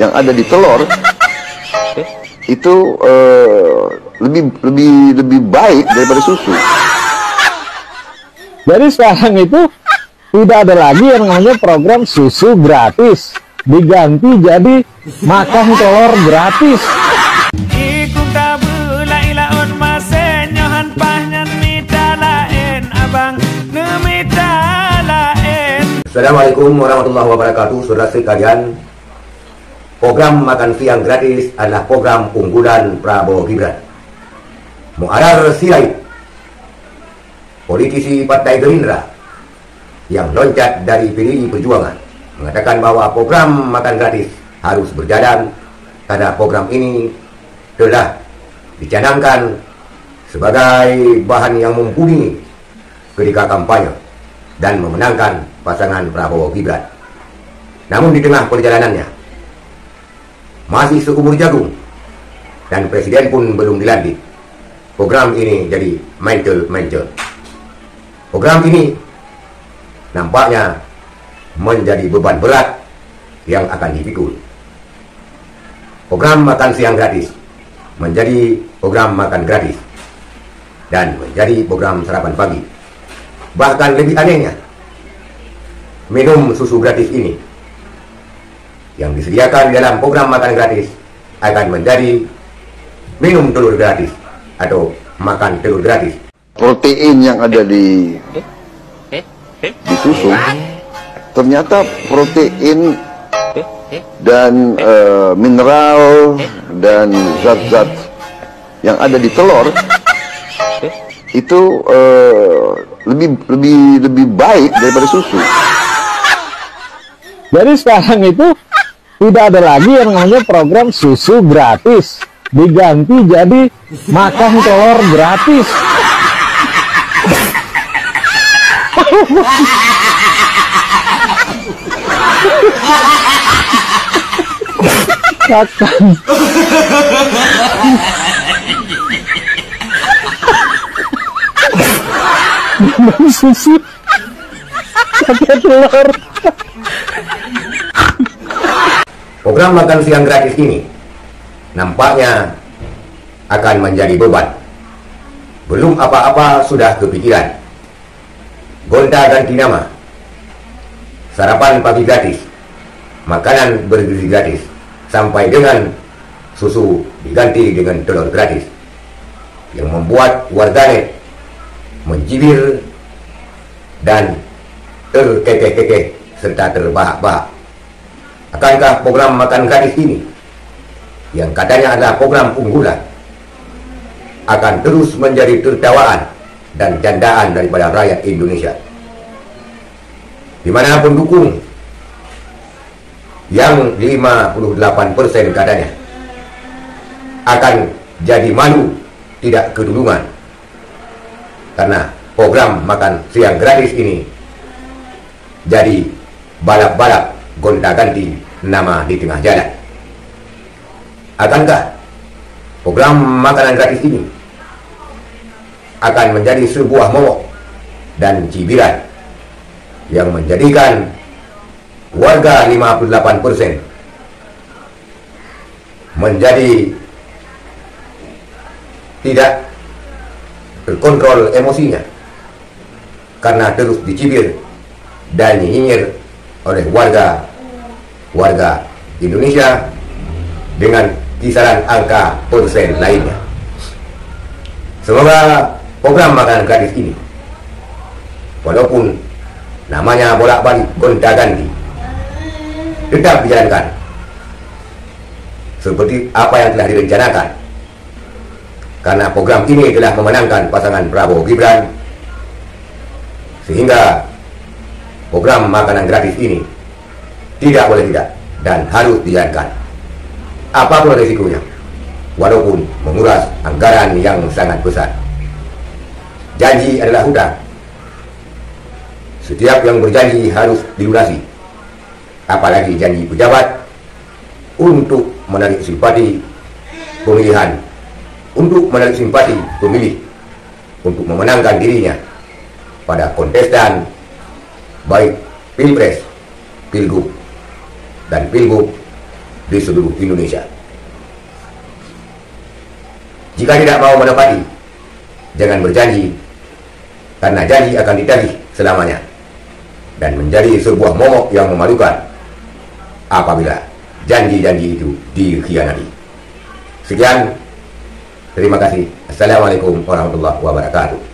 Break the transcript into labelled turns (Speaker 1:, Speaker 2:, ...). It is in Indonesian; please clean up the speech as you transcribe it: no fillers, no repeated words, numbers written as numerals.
Speaker 1: yang ada di telur itu lebih baik daripada susu.
Speaker 2: Jadi sekarang itu tidak ada lagi yang namanya program susu gratis, diganti jadi makan telur gratis.
Speaker 3: Assalamualaikum warahmatullahi wabarakatuh, saudara sekalian. Program makan siang gratis adalah program unggulan Prabowo Gibran. Mu'arar Sirait, politisi Partai Gerindra yang loncat dari PDI Perjuangan, mengatakan bahwa program makan gratis harus berjalan karena program ini telah dicanangkan sebagai bahan yang mumpuni ketika kampanye dan memenangkan pasangan Prabowo Gibran. Namun di tengah perjalanannya masih seumur jagung dan presiden pun belum dilantik, program ini jadi mencel. Program ini nampaknya menjadi beban berat yang akan dipikul. Program makan siang gratis menjadi program makan gratis dan menjadi program sarapan pagi. Bahkan lebih anehnya, minum susu gratis ini yang disediakan di dalam program makan gratis akan menjadi minum telur gratis atau makan telur gratis.
Speaker 1: Protein yang ada di susu ternyata protein dan mineral dan zat-zat yang ada di telur itu lebih baik daripada susu.
Speaker 2: Jadi sekarang itu tidak ada lagi yang namanya program susu gratis, diganti jadi makan telur gratis. Susu pakai telur.
Speaker 3: Program makan siang gratis ini nampaknya akan menjadi beban. Belum apa-apa sudah kepikiran. Gonta-ganti nama, sarapan pagi gratis, makanan bergizi gratis, sampai dengan susu diganti dengan telur gratis, yang membuat warganet mencibir dan terkekeh-kekeh serta terbahak-bahak. Akankah program makan gratis ini, yang katanya adalah program unggulan, akan terus menjadi tertawaan dan candaan daripada rakyat Indonesia? Di mana pendukung yang 58% katanya akan jadi malu tidak kedulungan karena program makan siang gratis ini jadi balap-balap gonta-ganti nama di tengah jalan. Akankah program makanan gratis ini akan menjadi sebuah momok dan cibiran yang menjadikan warga 58% menjadi tidak terkontrol emosinya karena terus dicibir dan nyinyir oleh warga Indonesia dengan kisaran angka persen lainnya. Semoga program makanan gratis ini, walaupun namanya bolak-balik gonta-ganti, tetap dijalankan seperti apa yang telah direncanakan, karena program ini telah memenangkan pasangan Prabowo Gibran, sehingga program makanan gratis ini tidak boleh tidak dan harus dijalankan apapun risikonya, walaupun menguras anggaran yang sangat besar. Janji adalah hutang. Setiap yang berjanji harus dilunasi, apalagi janji pejabat untuk menarik simpati pemilihan, untuk menarik simpati pemilih, untuk memenangkan dirinya pada kontestan baik Pilpres, Pilgub, dan Pilgub di seluruh Indonesia. Jika tidak mau menepati, jangan berjanji, karena janji akan ditagih selamanya dan menjadi sebuah momok yang memalukan apabila janji-janji itu dikhianati. Sekian, terima kasih. Assalamualaikum warahmatullahi wabarakatuh.